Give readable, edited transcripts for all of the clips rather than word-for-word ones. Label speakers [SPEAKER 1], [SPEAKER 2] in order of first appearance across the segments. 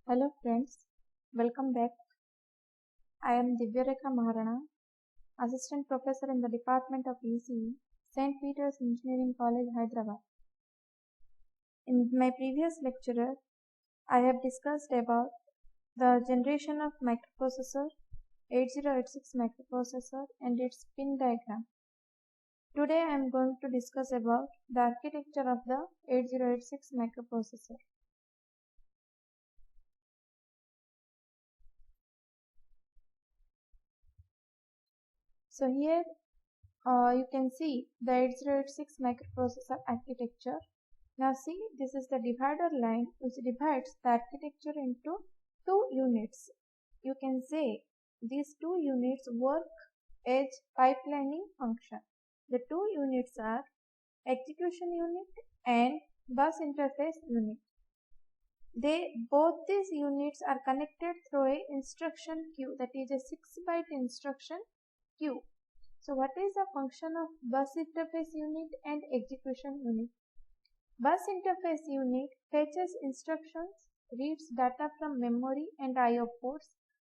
[SPEAKER 1] Hello friends, welcome back. I am Divyarekha Maharana, Assistant Professor in the Department of ECE, St. Peter's Engineering College, Hyderabad. In my previous lecture, I have discussed about the generation of microprocessor, 8086 microprocessor and its pin diagram. Today I am going to discuss about the architecture of the 8086 microprocessor. So here you can see the 8086 microprocessor architecture. Now see, this is the divider line which divides the architecture into two units. You can say these two units work as pipelining function. The two units are execution unit and bus interface unit. Both these units are connected through a instruction queue, that is a 6-byte instruction queue. So what is the function of bus interface unit and execution unit? Bus interface unit fetches instructions, reads data from memory and I/O ports,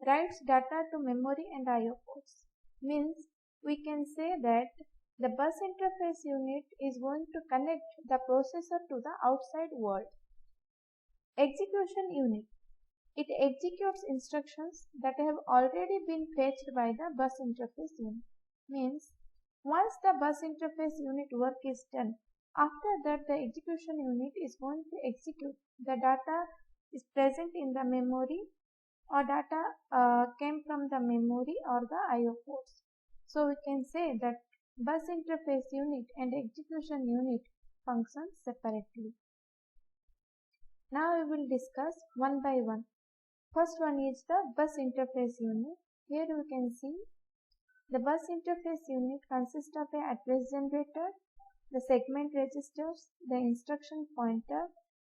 [SPEAKER 1] writes data to memory and I/O ports. Means we can say that the bus interface unit is going to connect the processor to the outside world. Execution unit. It executes instructions that have already been fetched by the bus interface unit. Means once the bus interface unit work is done, after that the execution unit is going to execute the data is present in the memory or data came from the memory or the I/O ports. So we can say that bus interface unit and execution unit function separately. Now we will discuss one by one. First one is the bus interface unit. Here we can see the bus interface unit consists of an address generator, the segment registers, the instruction pointer,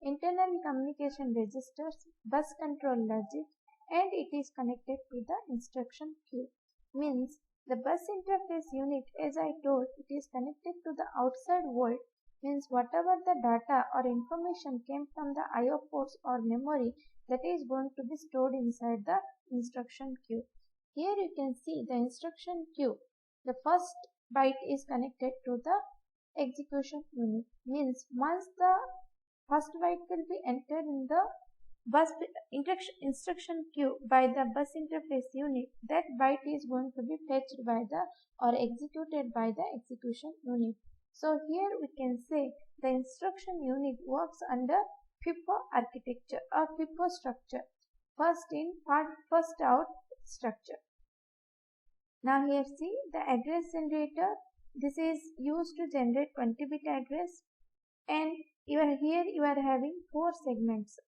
[SPEAKER 1] internal communication registers, bus control logic, and it is connected to the instruction queue. Means the bus interface unit, as I told, it is connected to the outside world. Means whatever the data or information came from the I/O ports or memory, that is going to be stored inside the instruction queue. Here you can see the instruction queue. The first byte is connected to the execution unit. Means once the first byte will be entered in the bus instruction queue by the bus interface unit, that byte is going to be fetched by the or executed by the execution unit. So here we can say the instruction unit works under FIFO architecture or FIFO structure. First in, first out structure. Now here see the address generator. This is used to generate 20-bit address, and here you are having 4 segments.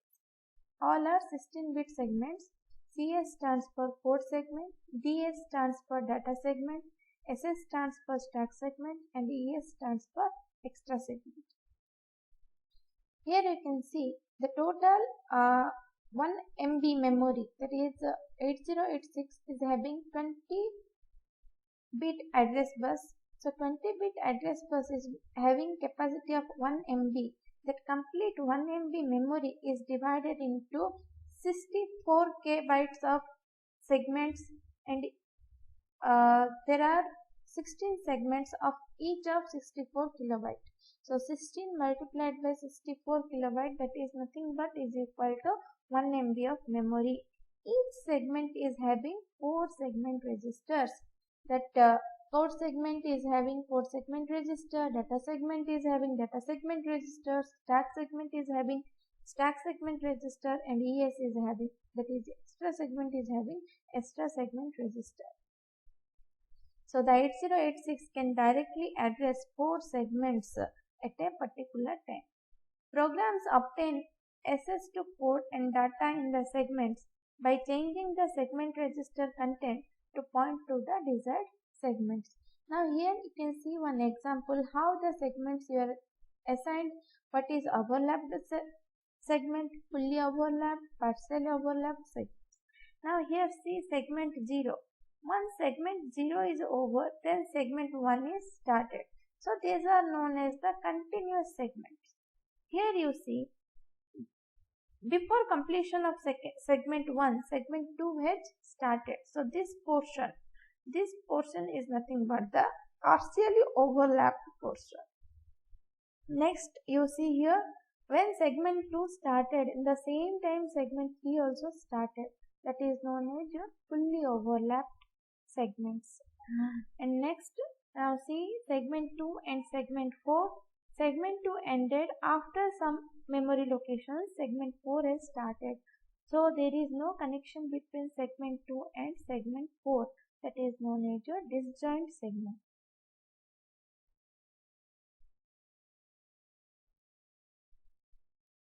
[SPEAKER 1] All are 16-bit segments. CS stands for port segment, DS stands for data segment, SS stands for stack segment, and ES stands for extra segment. Here you can see the total 1 MB memory, that is 8086 is having 20-bit address bus. So 20-bit address bus is having capacity of 1 MB. That complete 1 MB memory is divided into 64 KB of segments, and there are 16 segments of each of 64 kilobyte. So 16 multiplied by 64 kilobyte, that is nothing but is equal to 1 MB of memory. Each segment is having 4 segment registers. That port segment is having port segment register, data segment is having data segment register, stack segment is having stack segment register, and ES is having, that is extra segment is having extra segment register. So the 8086 can directly address 4 segments at a particular time. Programs obtain access to port and data in the segments by changing the segment register content to point to the desired segments. Now here you can see one example how the segments you are assigned. What is overlapped segment, fully overlapped, partially overlapped segments. Now here see segment 0. Once segment 0 is over, then segment 1 is started. So these are known as the continuous segments. Here you see before completion of segment 1, segment 2 has started. So this portion is nothing but the partially overlapped portion. Next, you see here, when segment 2 started, in the same time segment 3 also started. That is known as your fully overlapped segments. And next, now see segment 2 and segment 4. Segment 2 ended after some memory locations. Segment 4 has started. So there is no connection between segment 2 and segment 4. That is known as your disjoint segment.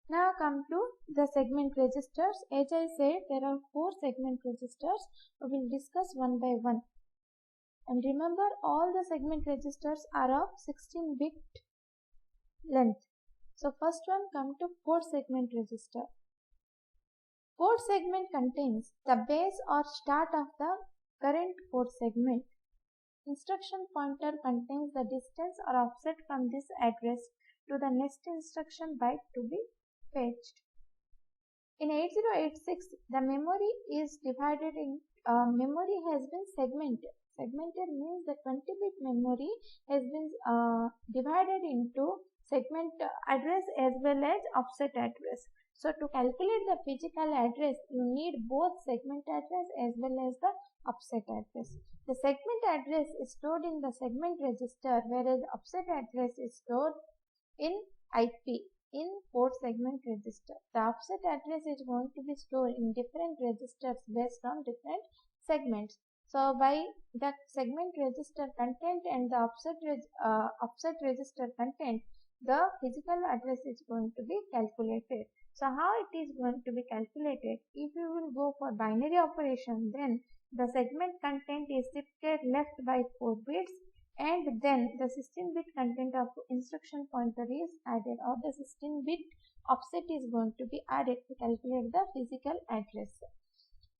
[SPEAKER 1] Now come to the segment registers. As I said, there are 4 segment registers. We will discuss one by one. And remember, all the segment registers are of 16-bit length. So first one, come to 4 segment register. 4 segment contains the base or start of the current 4 segment. Instruction pointer contains the distance or offset from this address to the next instruction byte to be fetched. In 8086, the memory is divided in memory has been segmented. Segmented means the 20-bit memory has been divided into segment address as well as offset address. So to calculate the physical address, you need both segment address as well as the offset address. The segment address is stored in the segment register, whereas offset address is stored in IP, in 4 segment register. The offset address is going to be stored in different registers based on different segments. So by the segment register content and the offset register content, the physical address is going to be calculated. So how it is going to be calculated? If you will go for binary operation, then the segment content is shifted left by 4 bits, and then the 16-bit content of instruction pointer is added, or the 16-bit offset is going to be added to calculate the physical address.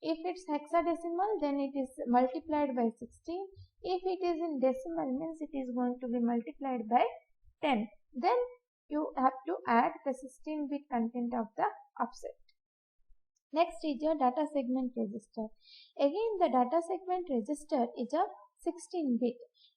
[SPEAKER 1] If it's hexadecimal, then it is multiplied by 16. If it is in decimal, means it is going to be multiplied by 10. Then you have to add the 16-bit content of the offset. Next is your data segment register. Again, the data segment register is a 16-bit.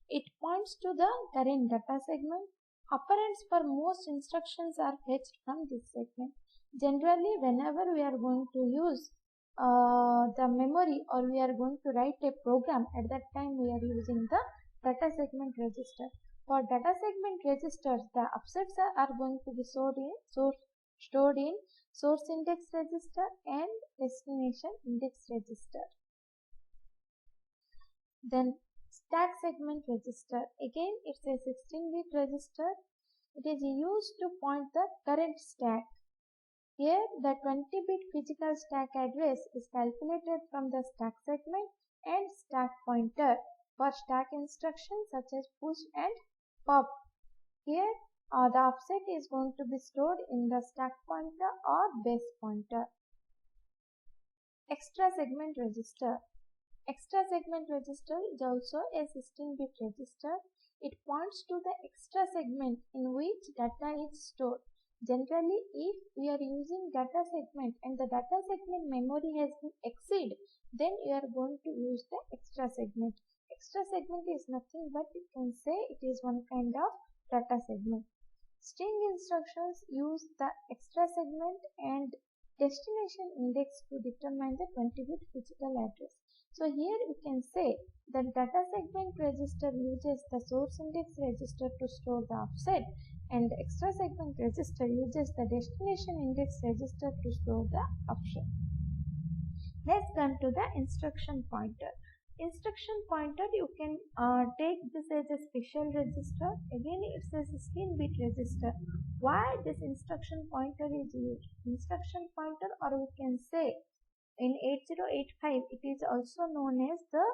[SPEAKER 1] It points to the current data segment. Operands for most instructions are fetched from this segment. Generally, whenever we are going to use the memory, or we are going to write a program, at that time we are using the data segment register. For data segment registers, the offsets are going to be stored in source index register and destination index register. Then stack segment register. Again, it's a 16-bit register. It is used to point the current stack. Here, the 20-bit physical stack address is calculated from the stack segment and stack pointer for stack instructions such as push and pop. Here, the offset is going to be stored in the stack pointer or base pointer. Extra segment register. Extra segment register is also a 16-bit register. It points to the extra segment in which data is stored. Generally, if we are using data segment and the data segment memory has been exceeded, then you are going to use the extra segment. Extra segment is nothing but you can say it is one kind of data segment. String instructions use the extra segment and destination index to determine the 20-bit physical address. So here we can say that data segment register uses the source index register to store the offset, and the extra segment register uses the destination index register to store the offset. Let's come to the instruction pointer. Instruction pointer, you can take this as a special register. Again, it's a 16-bit register. Why this instruction pointer is used? Instruction pointer, or we can say in 8085, it is also known as the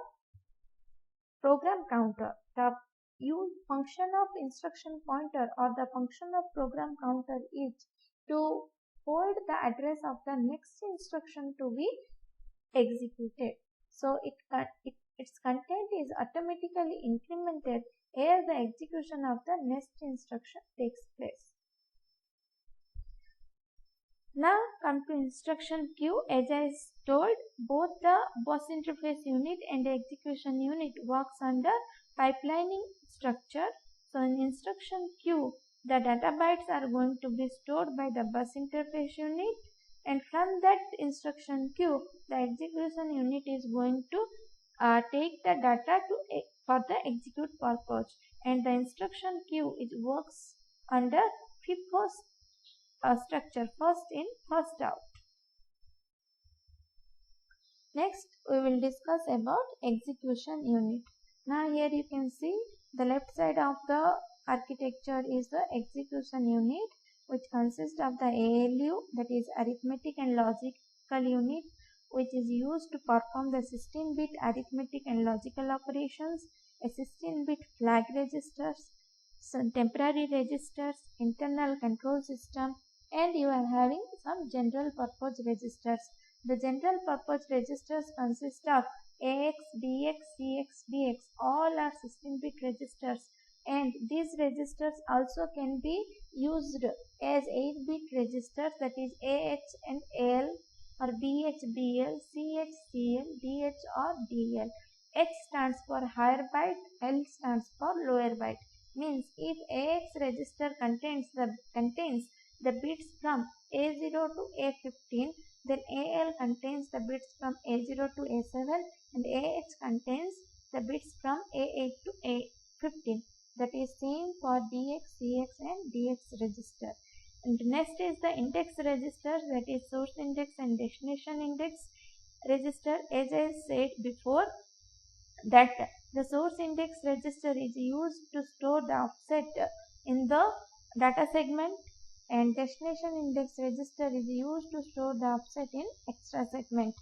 [SPEAKER 1] program counter. The function of instruction pointer or the function of program counter is to hold the address of the next instruction to be executed. So its content is automatically incremented as the execution of the next instruction takes place. Now come to instruction queue. As I told, both the bus interface unit and the execution unit works under pipelining structure. So in instruction queue, the data bytes are going to be stored by the bus interface unit, and from that instruction queue, the execution unit is going to take the data for the execute purpose, and the instruction queue works under FIFO structure, first in, first out. Next, we will discuss about execution unit. Now here you can see the left side of the architecture is the execution unit, which consists of the ALU, that is arithmetic and logical unit, which is used to perform the 16-bit arithmetic and logical operations, a 16-bit flag registers, some temporary registers, internal control system, and you are having some general purpose registers. The general purpose registers consist of AX, BX, CX, DX. All are 16-bit registers, and these registers also can be used as 8-bit registers, that is AH and AL, or BH, BL, CH, CL, DH or DL. H stands for higher byte, L stands for lower byte. Means if AX register contains the bits from A0 to A15, then AL contains the bits from A0 to A7, and AH contains the bits from A8 to A15. That is same for DX, CX and DX register. And next is the index register, that is source index and destination index register. As I said before, that the source index register is used to store the offset in the data segment, and destination index register is used to store the offset in extra segment.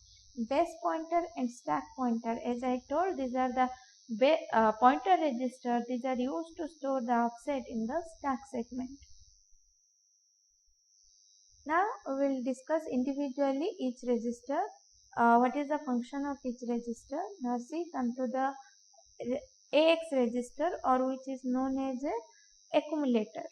[SPEAKER 1] Base pointer and stack pointer, as I told, these are the pointer register. These are used to store the offset in the stack segment. Now we will discuss individually each register. What is the function of each register? Now see, come to the AX register, or which is known as a accumulator.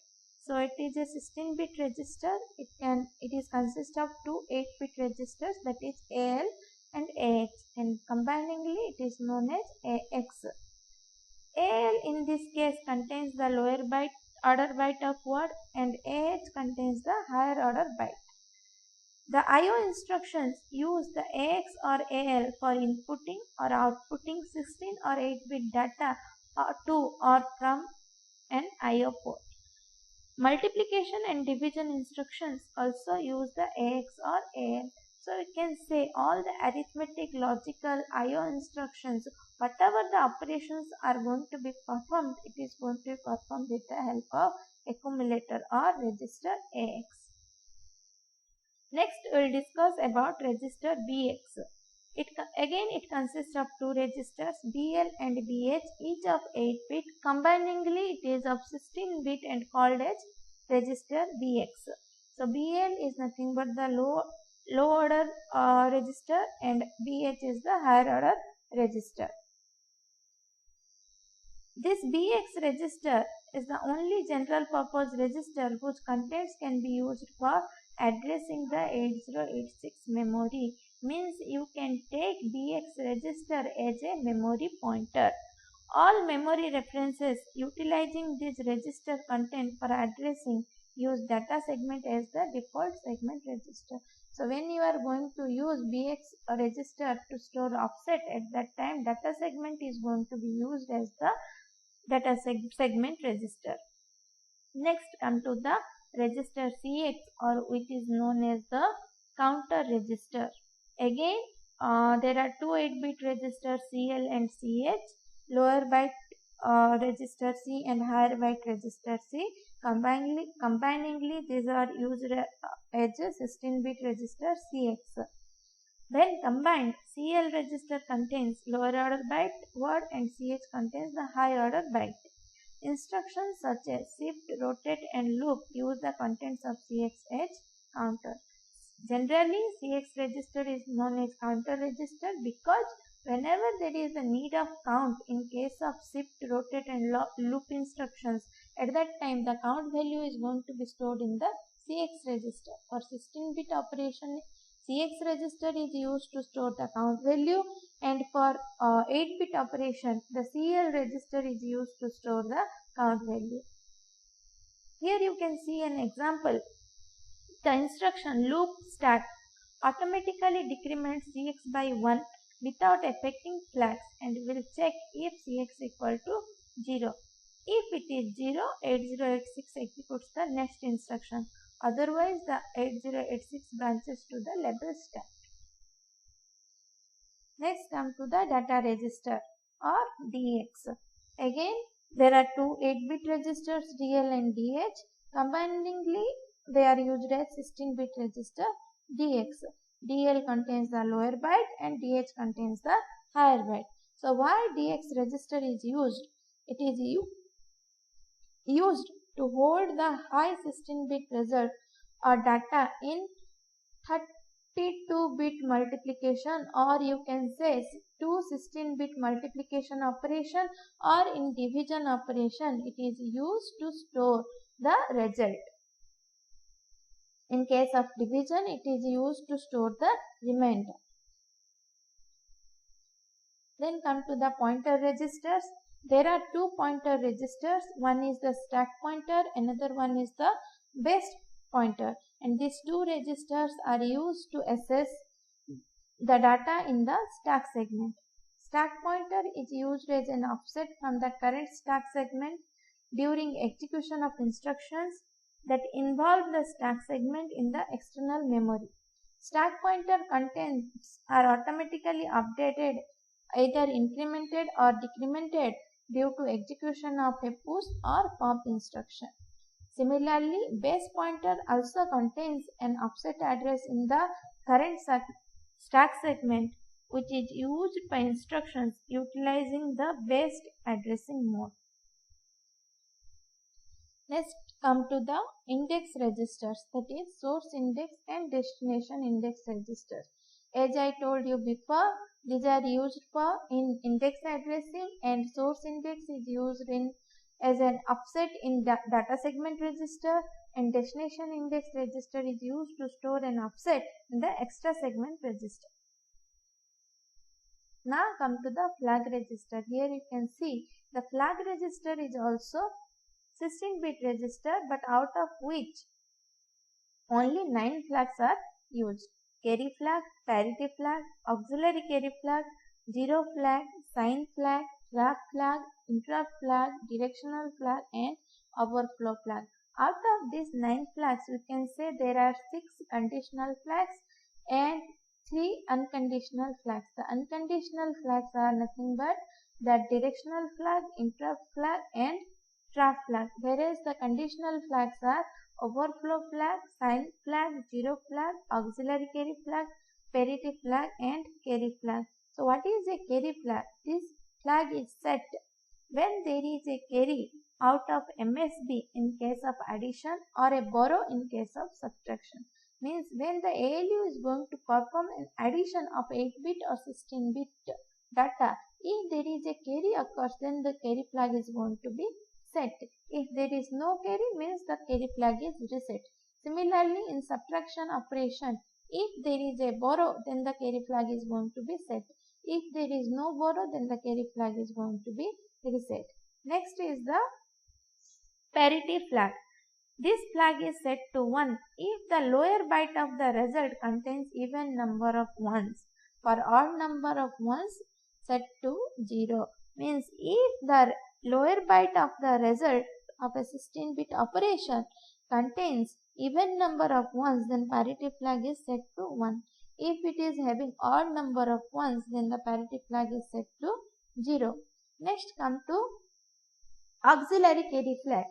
[SPEAKER 1] So it is a 16-bit register. It is consist of two 8-bit registers, that is AL and AH, and combiningly it is known as AX. AL in this case contains the lower order byte of word, and AH contains the higher order byte. The I/O instructions use the AX or AL for inputting or outputting 16 or 8-bit data to or from an I/O port. Multiplication and division instructions also use the AX or AL. So we can say all the arithmetic, logical, I/O instructions, whatever the operations are going to be performed, it is going to be performed with the help of accumulator or register AX. Next, we will discuss about register BX. It consists of two registers, BL and BH, each of 8-bit. Combiningly, it is of 16-bit and called as register BX. So BL is nothing but the low order register, and BH is the higher order register. This BX register is the only general purpose register whose contents can be used for addressing the 8086 memory. Means you can take BX register as a memory pointer. All memory references utilizing this register content for addressing use data segment as the default segment register. So when you are going to use BX register to store offset, at that time data segment is going to be used as the data segment register. Next, come to the register CX, or which is known as the counter register. Again, there are two 8-bit registers, CL and CH, lower byte register C and higher byte register C. Combiningly, these are used as a 16-bit register CX. When combined, CL register contains lower order byte word and CH contains the high order byte. Instructions such as shift, rotate and loop use the contents of CXH counter. Generally, CX register is known as counter register because whenever there is a need of count in case of shift, rotate and loop instructions, at that time the count value is going to be stored in the CX register. For 16-bit operation, CX register is used to store the count value, and for 8-bit operation, the CL register is used to store the count value. Here you can see an example. The instruction loop stack automatically decrements CX by 1 without affecting flags and will check if CX equal to 0. If it is 0, 8086 executes the next instruction. Otherwise, the 8086 branches to the label stack. Next, come to the data register or DX. Again, there are two 8-bit registers, DL and DH. Combiningly, they are used as 16-bit register DX. DL contains the lower byte and DH contains the higher byte. So, why DX register is used? It is used to hold the high 16-bit result or data in 32-bit multiplication, or you can say 2 16-bit multiplication operation, or in division operation it is used to store the result. In case of division, it is used to store the remainder. Then come to the pointer registers. There are two pointer registers. One is the stack pointer, another one is the base pointer. And these two registers are used to access the data in the stack segment. Stack pointer is used as an offset from the current stack segment during execution of instructions that involve the stack segment in the external memory. Stack pointer contents are automatically updated, either incremented or decremented due to execution of a push or pop instruction. Similarly, base pointer also contains an offset address in the current stack segment, which is used by instructions utilizing the based addressing mode. Next, come to the index registers, that is source index and destination index registers. As I told you before, these are used for index addressing, and source index is used as an offset in the data segment register, and destination index register is used to store an offset in the extra segment register. Now come to the flag register. Here you can see the flag register is also 16-bit register, but out of which only 9 flags are used. Carry flag, parity flag, auxiliary carry flag, zero flag, sign flag, trap flag, interrupt flag, directional flag, and overflow flag. Out of these 9 flags, we can say there are 6 conditional flags and 3 unconditional flags. The unconditional flags are nothing but the directional flag, interrupt flag, and trap flag, whereas the conditional flags are overflow flag, sign flag, zero flag, auxiliary carry flag, parity flag, and carry flag. So what is a carry flag? This flag is set when there is a carry out of MSB in case of addition or a borrow in case of subtraction. Means when the ALU is going to perform an addition of 8-bit or 16-bit data, if there is a carry occurs, then the carry flag is going to be set. If there is no carry, means the carry flag is reset. Similarly, in subtraction operation, if there is a borrow, then the carry flag is going to be set. If there is no borrow, then the carry flag is going to be reset. Next is the parity flag. This flag is set to 1 if the lower byte of the result contains even number of ones. For odd number of ones, set to 0. Means if the lower byte of the result of a 16-bit operation contains even number of ones, then parity flag is set to 1. If it is having odd number of ones, then the parity flag is set to 0. Next come to auxiliary carry flag.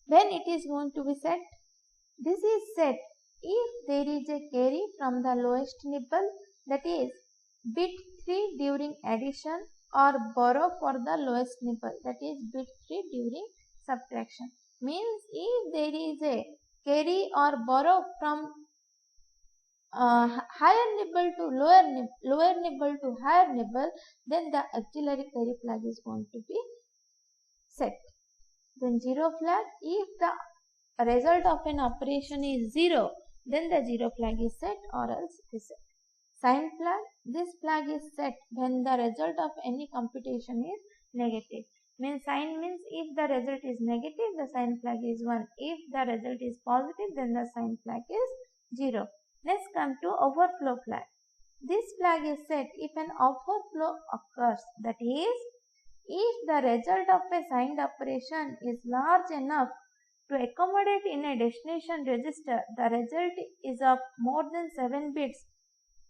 [SPEAKER 1] When it is going to be set? This is set if there is a carry from the lowest nibble, that is bit 3 during addition, or borrow for the lowest nibble, that is bit 3 during subtraction. Means if there is a carry or borrow from higher nibble to lower nibble to higher nibble, then the auxiliary carry flag is going to be set. Then zero flag, if the result of an operation is 0, then the 0 flag is set or else reset. Sign flag, this flag is set when the result of any computation is negative. Sign means if the result is negative, the sign flag is 1. If the result is positive, then the sign flag is 0. Next come to overflow flag. This flag is set if an overflow occurs, that is, if the result of a signed operation is large enough to accommodate in a destination register, the result is of more than 7 bits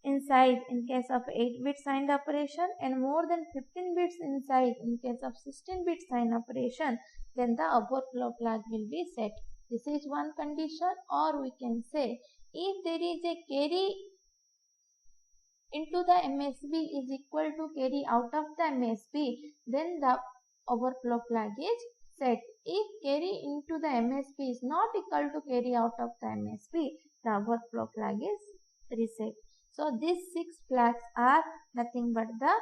[SPEAKER 1] in size in case of 8-bit signed operation and more than 15 bits in size in case of 16-bit signed operation, then the overflow flag will be set. This is one condition, or we can say if there is a carry into the MSB is equal to carry out of the MSB, then the overflow flag is set. If carry into the MSB is not equal to carry out of the MSB, the overflow flag is reset. So these 6 flags are nothing but the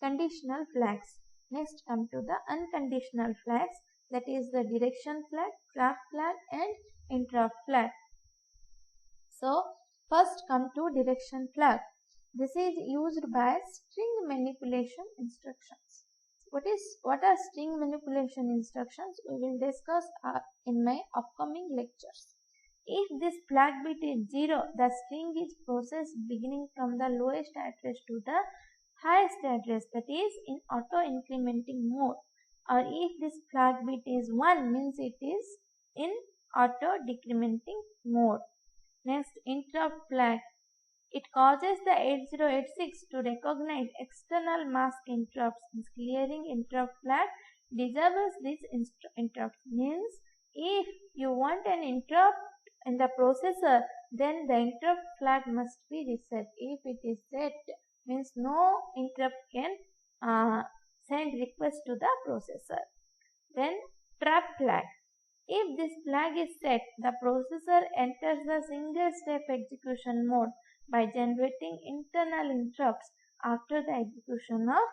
[SPEAKER 1] conditional flags. Next come to the unconditional flags, that is the direction flag, trap flag and interrupt flag. So first come to direction flag. This is used by string manipulation instructions. What are string manipulation instructions? We will discuss in my upcoming lectures. If this flag bit is 0, the string is processed beginning from the lowest address to the highest address, that is in auto incrementing mode. Or if this flag bit is 1, means it is in auto decrementing mode. Next, interrupt flag. It causes the 8086 to recognize external mask interrupts. Clearing interrupt flag disables these interrupts. Means if you want an interrupt in the processor, then the interrupt flag must be reset. If it is set, means no interrupt can send request to the processor. Then trap flag. If this flag is set, the processor enters the single step execution mode by generating internal interrupts after the execution of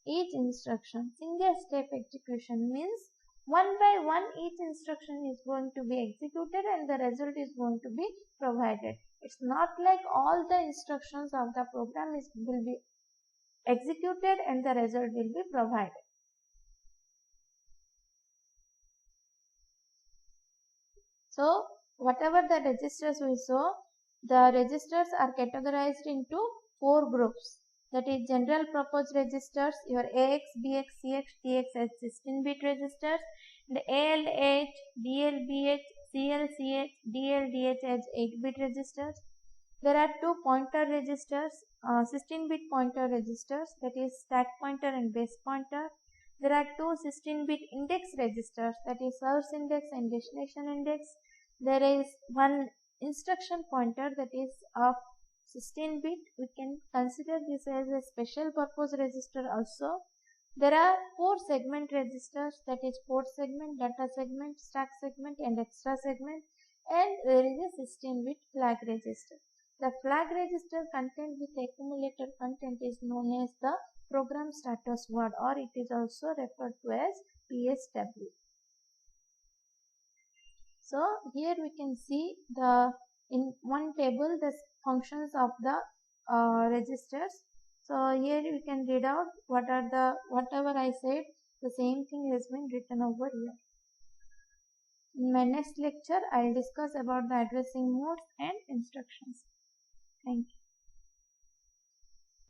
[SPEAKER 1] each instruction. Single step execution means one by one each instruction is going to be executed and the result is going to be provided. It's not like all the instructions of the program will be executed and the result will be provided. So whatever the registers we saw, the registers are categorized into 4 groups. That is general purpose registers, your AX, BX, CX, TX as 16-bit registers, and ALH, DLBH, CLCH, DLDH as 8-bit registers. There are 2 pointer registers, 16-bit pointer registers, that is stack pointer and base pointer. There are 2 16-bit index registers, that is source index and destination index. There is one instruction pointer that is of 16-bit. We can consider this as a special purpose register also. There are 4 segment registers, that is port segment, data segment, stack segment and extra segment, and there is a 16-bit flag register. The flag register content with accumulator content is known as the program status word, or it is also referred to as PSW. So here we can see in one table the functions of the registers. So here you can read out whatever I said, the same thing has been written over here. In my next lecture, I will discuss about the addressing modes and instructions. Thank you.